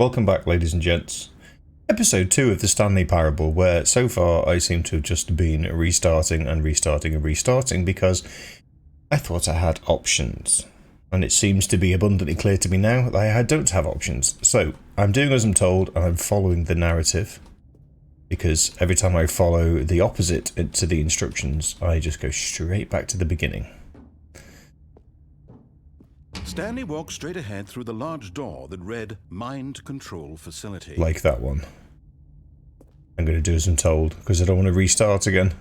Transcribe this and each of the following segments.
Welcome back, ladies and gents. Episode 2 of the Stanley Parable, where so far I seem to have just been restarting and restarting and restarting because I thought I had options. And it seems to be abundantly clear to me now that I don't have options. So, I'm doing as I'm told and I'm following the narrative. Because every time I follow the opposite to the instructions, I just go straight back to the beginning. Stanley walked straight ahead through the large door that read Mind Control Facility. Like that one. I'm going to do as I'm told, because I don't want to restart again.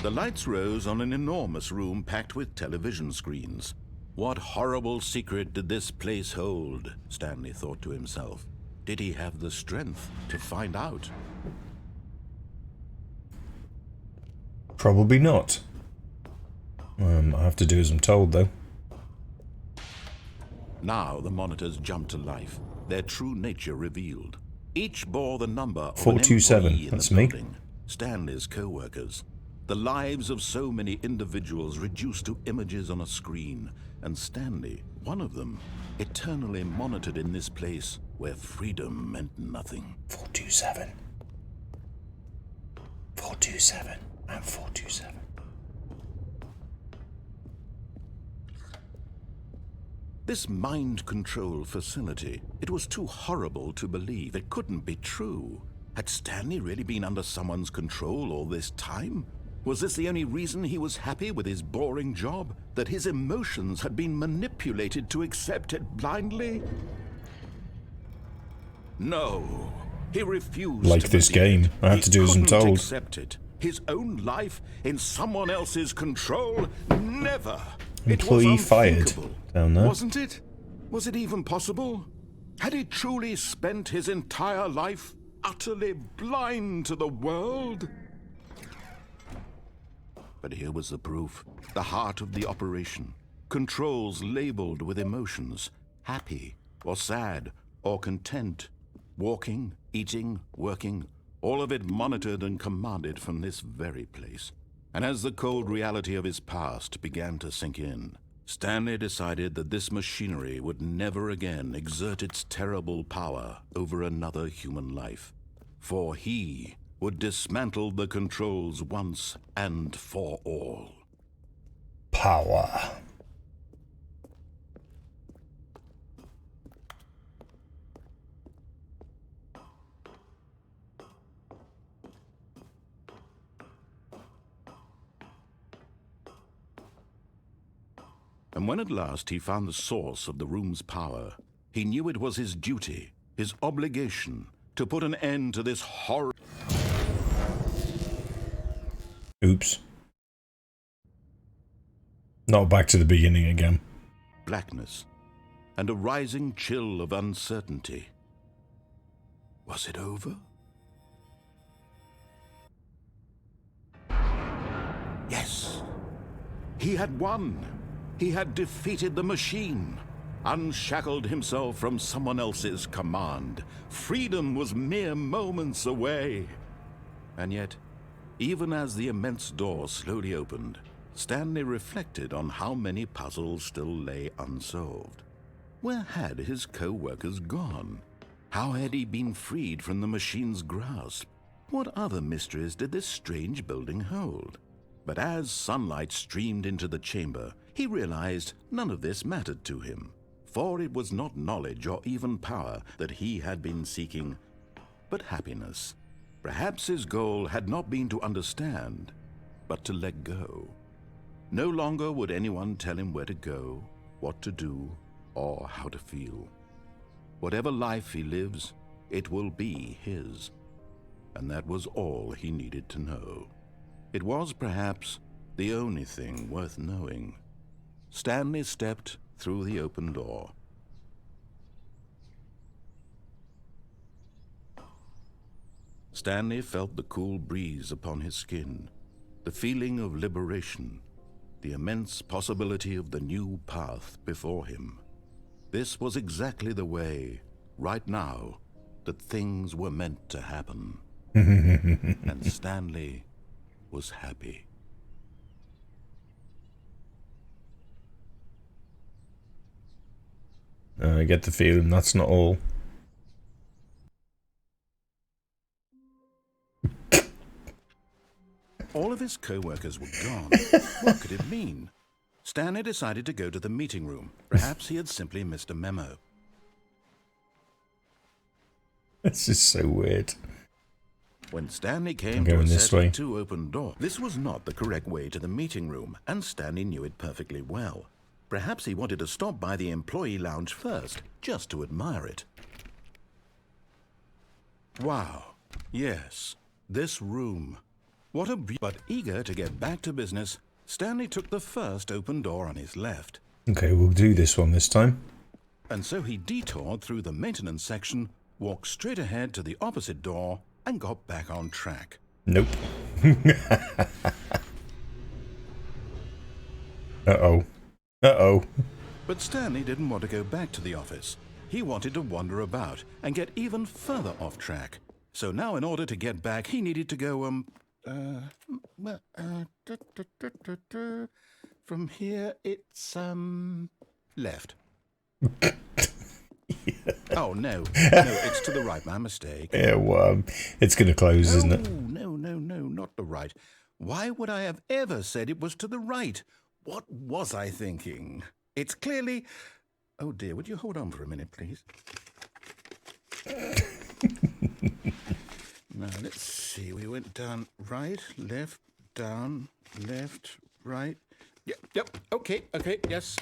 The lights rose on an enormous room packed with television screens. What horrible secret did this place hold? Stanley thought to himself. Did he have the strength to find out? Probably not. I have to do as I'm told, though. Now the monitors jumped to life, their true nature revealed. Each bore the number of 427, an employee in that's the me. building, Stanley's co-workers. The lives of so many individuals reduced to images on a screen, and Stanley, one of them, eternally monitored in this place where freedom meant nothing. 427. 427. I'm 427. This mind control facility, it was too horrible to believe. It couldn't be true. Had Stanley really been under someone's control all this time? Was this the only reason he was happy with his boring job? That his emotions had been manipulated to accept it blindly? No, he refused Like to this believe game, it. I have to do as I'm He couldn't told. accept it. His own life in someone else's control? Never. Employee It was fired unthinkable, down there. wasn't it? Was it even possible? Had he truly spent his entire life utterly blind to the world? But here was the proof, the heart of the operation. Controls labeled with emotions, happy or sad or content. Walking, eating, working, all of it monitored and commanded from this very place. And as the cold reality of his past began to sink in, Stanley decided that this machinery would never again exert its terrible power over another human life. For he would dismantle the controls once and for all. Power. And when at last he found the source of the room's power, he knew it was his duty, his obligation, to put an end to this horror. Oops. Not back to the beginning again. Blackness and a rising chill of uncertainty. Was it over? Yes. He had won. He had defeated the machine, unshackled himself from someone else's command. Freedom was mere moments away. And yet, even as the immense door slowly opened, Stanley reflected on how many puzzles still lay unsolved. Where had his co-workers gone? How had he been freed from the machine's grasp? What other mysteries did this strange building hold? But as sunlight streamed into the chamber, he realized none of this mattered to him, for it was not knowledge or even power that he had been seeking, but happiness. Perhaps his goal had not been to understand, but to let go. No longer would anyone tell him where to go, what to do, or how to feel. Whatever life he lives, it will be his. And that was all he needed to know. It was perhaps the only thing worth knowing. Stanley stepped through the open door. Stanley felt the cool breeze upon his skin, the feeling of liberation, the immense possibility of the new path before him. This was exactly the way, right now, that things were meant to happen. And Stanley was happy. I get the feeling that's not all. All of his co-workers were gone. What could it mean? Stanley decided to go to the meeting room. Perhaps he had simply missed a memo. This is so weird. When Stanley came to a this set way. of 2 open doors, this was not the correct way to the meeting room, and Stanley knew it perfectly well. Perhaps he wanted to stop by the employee lounge first, just to admire it. Wow. Yes, this room. What a but eager to get back to business, Stanley took the first open door on his left. Okay, we'll do this one this time. And so he detoured through the maintenance section, walked straight ahead to the opposite door, and got back on track. Nope. Uh-oh. Uh-oh. But Stanley didn't want to go back to the office. He wanted to wander about and get even further off track. So now in order to get back, he needed to go, from here it's, left. Oh, no. No, it's to the right. My mistake. Yeah, well, it's going to close, isn't it? No, not the right. Why would I have ever said it was to the right? What was I thinking? It's clearly... Oh, dear, would you hold on for a minute, please? Now, let's see. We went down right, left, down, left, right. Yep, okay, yes.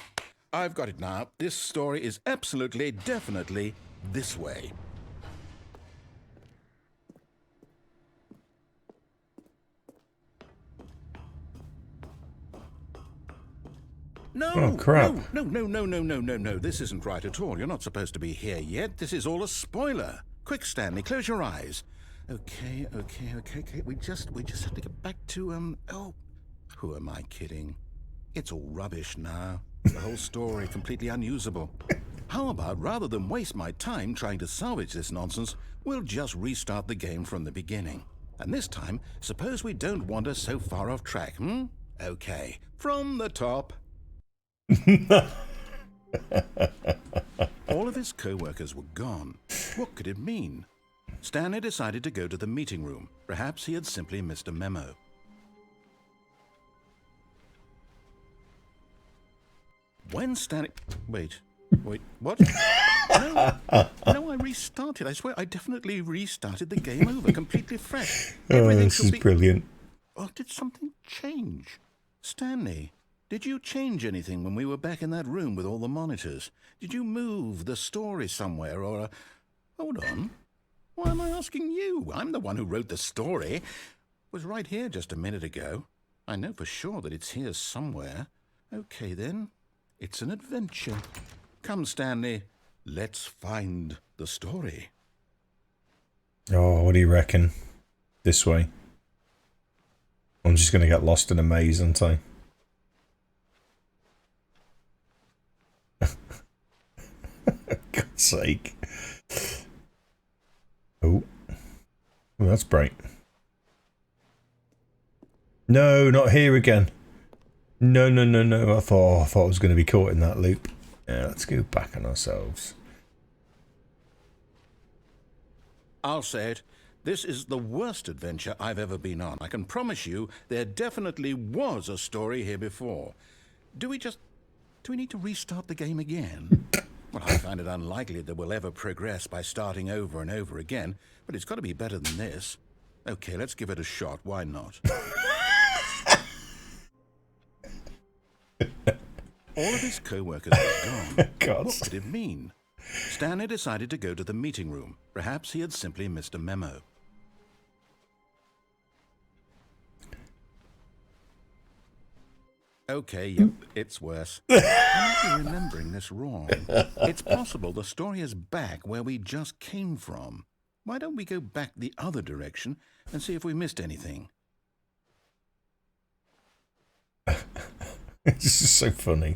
I've got it now. This story is absolutely, definitely this way. No, oh, crap. No. This isn't right at all. You're not supposed to be here yet. This is all a spoiler. Quick, Stanley, close your eyes. Okay. We just have to get back to, oh, who am I kidding? It's all rubbish now. The whole story completely unusable. How about, rather than waste my time trying to salvage this nonsense, we'll just restart the game from the beginning. And this time, suppose we don't wander so far off track, Okay, from the top. All of his co-workers were gone. What could it mean? Stanley decided to go to the meeting room. Perhaps he had simply missed a memo. When Stanley... Wait, what? No, I restarted. I swear, I definitely restarted the game over, completely fresh. This is brilliant. Oh, did something change? Stanley, did you change anything when we were back in that room with all the monitors? Did you move the story somewhere, or... Hold on. Why am I asking you? I'm the one who wrote the story. It was right here just a minute ago. I know for sure that it's here somewhere. Okay, then. It's an adventure. Come, Stanley. Let's find the story. Oh, what do you reckon? This way. I'm just going to get lost in a maze, aren't I? God's sake. Oh. Well, that's bright. No, not here again. No. I thought I was going to be caught in that loop. Yeah, let's go back on ourselves. I'll say it. This is the worst adventure I've ever been on. I can promise you there definitely was a story here before. Do we need to restart the game again? Well, I find it unlikely that we'll ever progress by starting over and over again, but it's got to be better than this. Okay, let's give it a shot. Why not? All of his co-workers were gone. God. What could it mean? Stanley decided to go to the meeting room. Perhaps he had simply missed a memo. Okay, yep, it's worse. I might be remembering this wrong. It's possible the story is back where we just came from. Why don't we go back the other direction and see if we missed anything? This is so funny.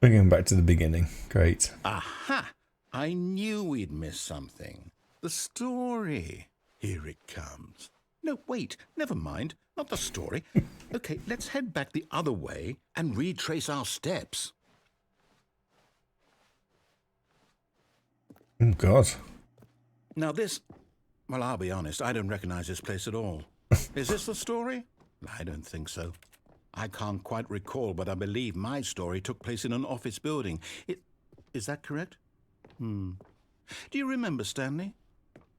We're going back to the beginning. Great. Aha! I knew we'd miss something. The story. Here it comes. No, wait, never mind. Not the story. Okay, let's head back the other way and retrace our steps. Oh, God. Now this... Well, I'll be honest, I don't recognize this place at all. Is this the story? I don't think so. I can't quite recall, but I believe my story took place in an office building. Is that correct? Do you remember, Stanley?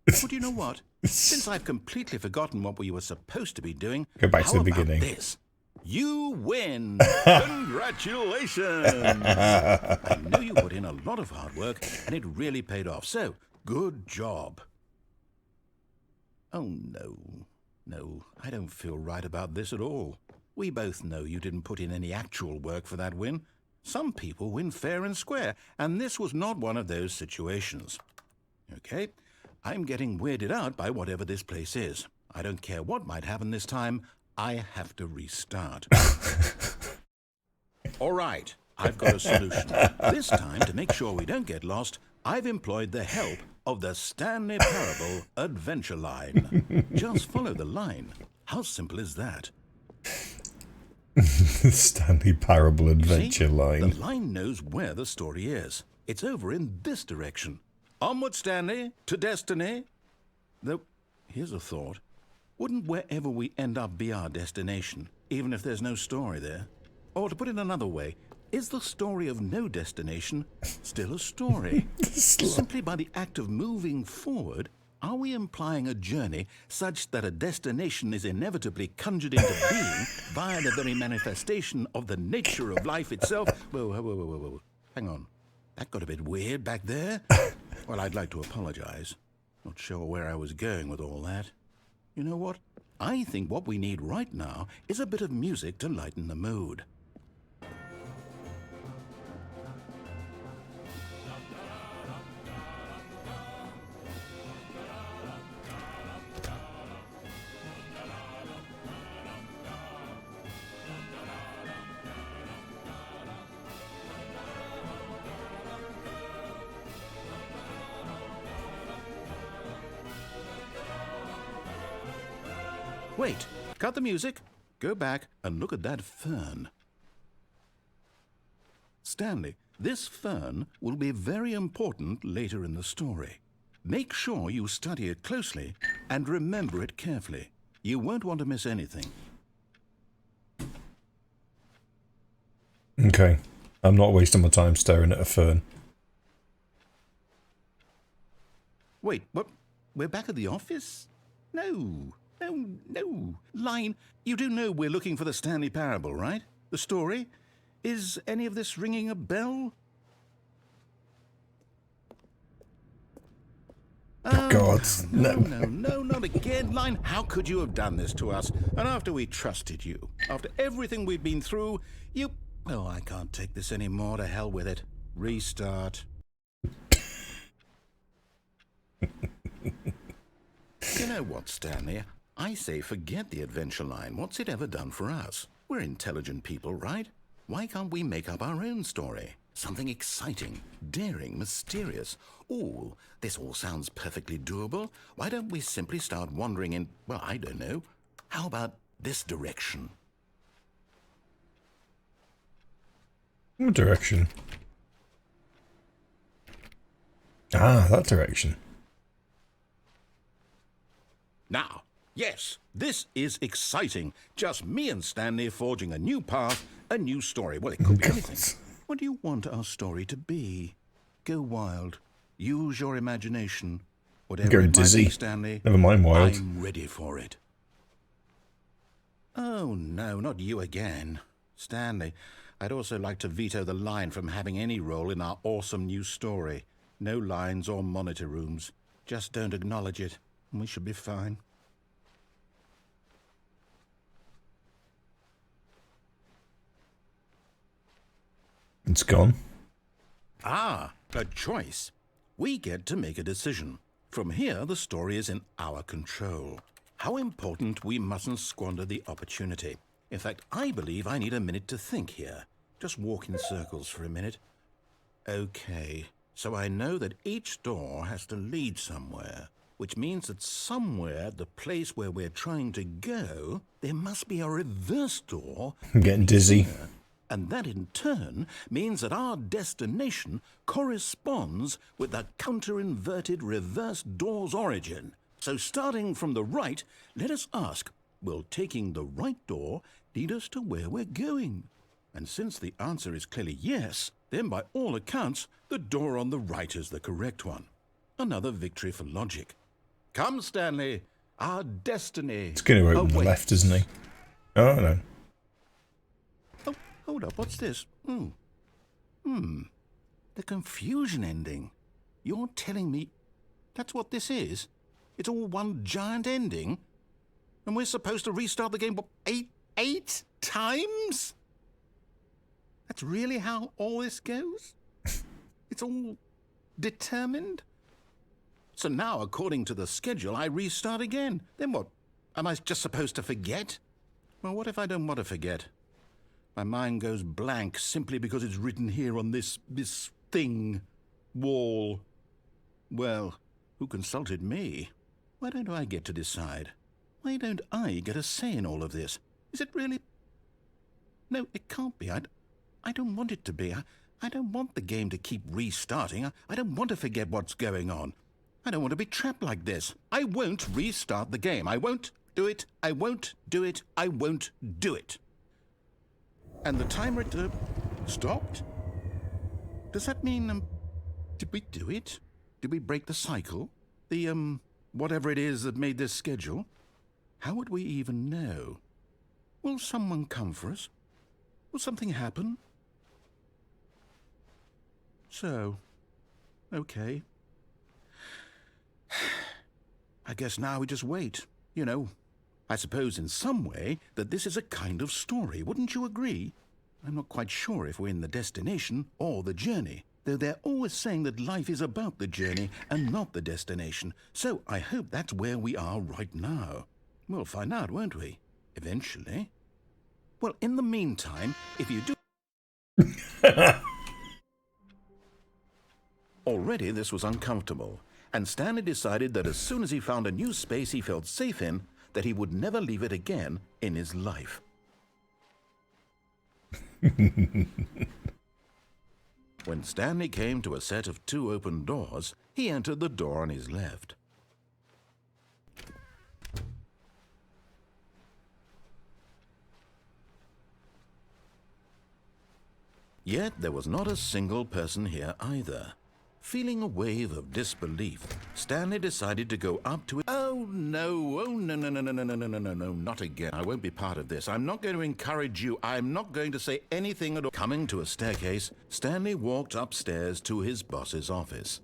Well, do you know what? Since I've completely forgotten what we were supposed to be doing, Go back to the how about beginning. this? You win! Congratulations! I know you put in a lot of hard work, and it really paid off. So, good job. Oh, no. No, I don't feel right about this at all. We both know you didn't put in any actual work for that win. Some people win fair and square, and this was not one of those situations. Okay, I'm getting weirded out by whatever this place is. I don't care what might happen this time. I have to restart. All right, I've got a solution. This time, to make sure we don't get lost, I've employed the help of the Stanley Parable Adventure Line. Just follow the line. How simple is that? The Stanley Parable Adventure Line. The line knows where the story is. It's over in this direction. Onward, Stanley, to destiny. Though, here's a thought. Wouldn't wherever we end up be our destination, even if there's no story there? Or to put it another way, is the story of no destination still a story? Simply by the act of moving forward, are we implying a journey such that a destination is inevitably conjured into being via the very manifestation of the nature of life itself? Whoa. Hang on. That got a bit weird back there. Well, I'd like to apologize. Not sure where I was going with all that. You know what? I think what we need right now is a bit of music to lighten the mood. Wait, cut the music, go back and look at that fern. Stanley, this fern will be very important later in the story. Make sure you study it closely and remember it carefully. You won't want to miss anything. Okay. I'm not wasting my time staring at a fern. Wait, what? We're back at the office? No. Line, you do know we're looking for the Stanley Parable, right? The story? Is any of this ringing a bell? Oh, God. No, not again. Line, how could you have done this to us? And after we trusted you, after everything we've been through, you... Oh, I can't take this anymore. To hell with it. Restart. You know what, Stanley? I say forget the adventure line. What's it ever done for us? We're intelligent people, right? Why can't we make up our own story? Something exciting, daring, mysterious. Oh, this all sounds perfectly doable. Why don't we simply start wandering in, well, I don't know. How about this direction? What direction? Ah, that direction. Now, yes, this is exciting. Just me and Stanley forging a new path, a new story. Well, it could be anything. What do you want our story to be? Go wild. Use your imagination. Whatever Go it might dizzy. be, Stanley. Never mind wild. I'm ready for it. Oh, no, not you again. Stanley, I'd also like to veto the line from having any role in our awesome new story. No lines or monitor rooms. Just don't acknowledge it, and we should be fine. It's gone. Ah, a choice. We get to make a decision. From here, the story is in our control. How important we mustn't squander the opportunity. In fact, I believe I need a minute to think here. just walk in circles for a minute. Okay, so I know that each door has to lead somewhere, which means that somewhere at the place where we're trying to go, there must be a reverse door. I'm getting dizzy. And that in turn means that our destination corresponds with the counter-inverted reverse door's origin. So starting from the right, let us ask, will taking the right door lead us to where we're going? And since the answer is clearly yes, then by all accounts, the door on the right is the correct one. Another victory for logic. Come, Stanley, our destiny. It's going to open the left, isn't he? Oh, no. Oh, hold up, what's this? The confusion ending. You're telling me that's what this is? It's all one giant ending? And we're supposed to restart the game, what, eight times? That's really how all this goes? It's all determined? So now, according to the schedule, I restart again. Then what? Am I just supposed to forget? Well, what if I don't want to forget? My mind goes blank simply because it's written here on this thing, wall. Well, who consulted me? Why don't I get to decide? Why don't I get a say in all of this? Is it really? No, it can't be. I don't want it to be. I don't want the game to keep restarting. I don't want to forget what's going on. I don't want to be trapped like this. I won't restart the game. I won't do it. I won't do it. I won't do it. And the timer stopped? Does that mean, did we do it? Did we break the cycle? The, whatever it is that made this schedule? How would we even know? Will someone come for us? Will something happen? So, okay. I guess now we just wait. You know, I suppose in some way that this is a kind of story, wouldn't you agree? I'm not quite sure if we're in the destination or the journey, though they're always saying that life is about the journey and not the destination. So I hope that's where we are right now. We'll find out, won't we? Eventually. Well, in the meantime, if you do... Already this was uncomfortable, and Stanley decided that as soon as he found a new space he felt safe in, that he would never leave it again in his life. When Stanley came to a set of 2 open doors, he entered the door on his left. Yet there was not a single person here either. Feeling a wave of disbelief, Stanley decided to go up to it. Oh no, no, not again. I won't be part of this. I'm not going to encourage you. I'm not going to say anything at all. Coming to a staircase, Stanley walked upstairs to his boss's office.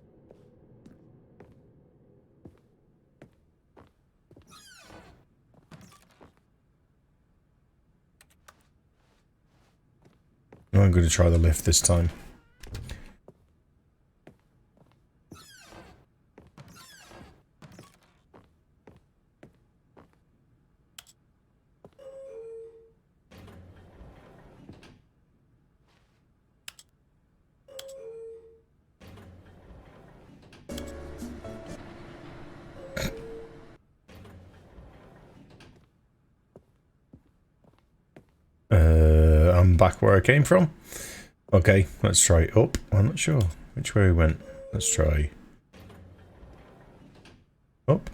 I'm going to try the lift this time. I'm back where I came from. Okay, let's try up. I'm not sure which way we went. Let's try up.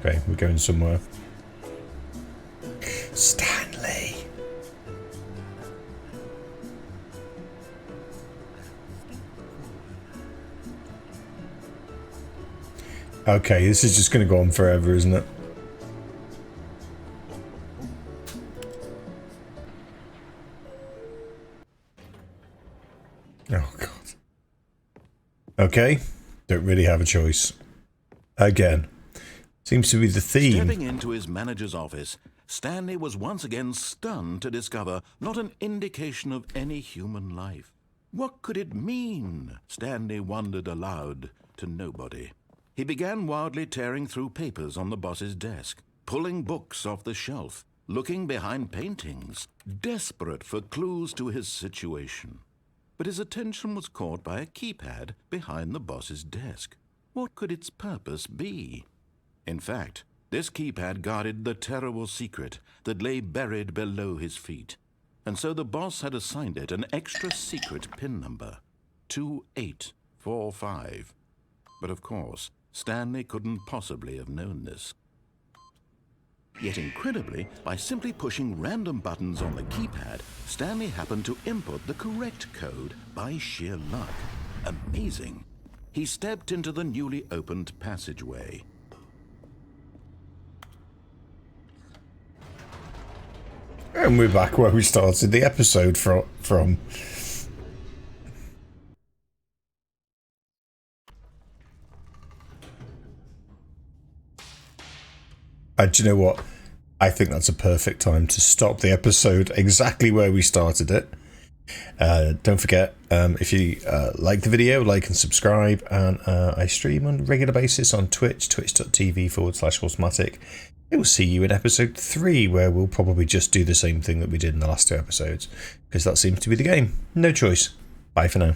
Okay, we're going somewhere. Stanley! Okay, this is just going to go on forever, isn't it? Oh, God. Okay, don't really have a choice. Again. Seems to be the theme. Stepping into his manager's office, Stanley was once again stunned to discover not an indication of any human life. What could it mean? Stanley wondered aloud to nobody. He began wildly tearing through papers on the boss's desk, pulling books off the shelf, looking behind paintings, desperate for clues to his situation. But his attention was caught by a keypad behind the boss's desk. What could its purpose be? In fact, this keypad guarded the terrible secret that lay buried below his feet. And so the boss had assigned it an extra secret PIN number, 2845. But of course, Stanley couldn't possibly have known this. Yet incredibly, by simply pushing random buttons on the keypad, Stanley happened to input the correct code by sheer luck. Amazing. He stepped into the newly opened passageway. And we're back where we started the episode from. And do you know what? I think that's a perfect time to stop the episode exactly where we started it. Don't forget, if you like the video, like and subscribe. And I stream on a regular basis on Twitch, twitch.tv/Automatic. I will see you in episode 3, where we'll probably just do the same thing that we did in the last 2 episodes, because that seems to be the game. No choice. Bye for now.